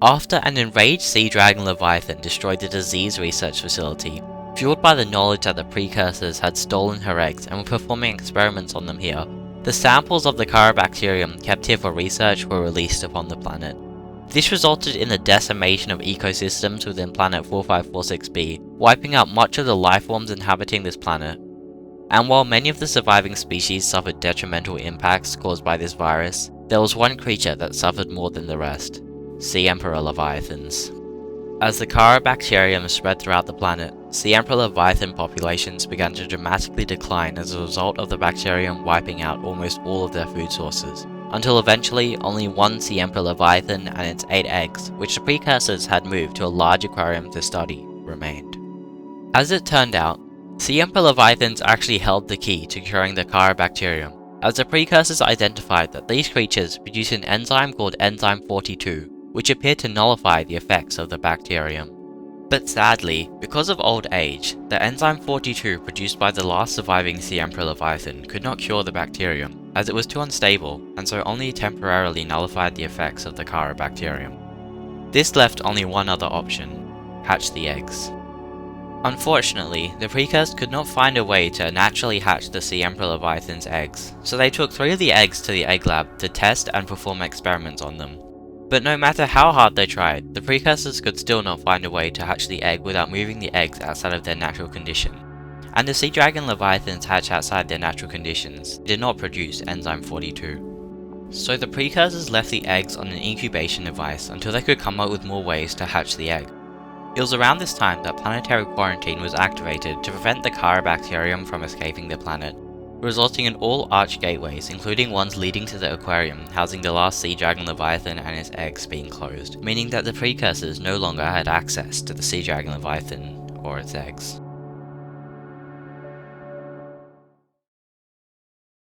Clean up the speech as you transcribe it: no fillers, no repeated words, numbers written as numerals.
After an enraged sea dragon Leviathan destroyed the disease research facility, fueled by the knowledge that the precursors had stolen her eggs and were performing experiments on them here, the samples of the Caribacterium kept here for research were released upon the planet. This resulted in the decimation of ecosystems within planet 4546b, wiping out much of the lifeforms inhabiting this planet. And while many of the surviving species suffered detrimental impacts caused by this virus, there was one creature that suffered more than the rest: Sea Emperor Leviathans. As the Caribacterium spread throughout the planet, Sea Emperor Leviathan populations began to dramatically decline as a result of the bacterium wiping out almost all of their food sources, until eventually only one Sea Emperor Leviathan and its 8 eggs, which the precursors had moved to a large aquarium to study, remained. As it turned out, Sea Emperor Leviathans actually held the key to curing the Caribacterium, as the precursors identified that these creatures produce an enzyme called enzyme 42, which appeared to nullify the effects of the bacterium. But sadly, because of old age, the enzyme 42 produced by the last surviving Sea Emperor Leviathan could not cure the bacterium, as it was too unstable, and so only temporarily nullified the effects of the Caribacterium. This left only one other option: hatch the eggs. Unfortunately, the precursors could not find a way to naturally hatch the Sea Emperor Leviathan's eggs, so they took 3 of the eggs to the egg lab to test and perform experiments on them. But no matter how hard they tried, the precursors could still not find a way to hatch the egg without moving the eggs outside of their natural condition. And the sea dragon Leviathans hatch outside their natural conditions did not produce enzyme 42. So the precursors left the eggs on an incubation device until they could come up with more ways to hatch the egg. It was around this time that planetary quarantine was activated to prevent the Caribacterium from escaping the planet, resulting in all arch gateways, including ones leading to the aquarium housing the last sea dragon Leviathan and its eggs, being closed, meaning that the precursors no longer had access to the sea dragon Leviathan or its eggs.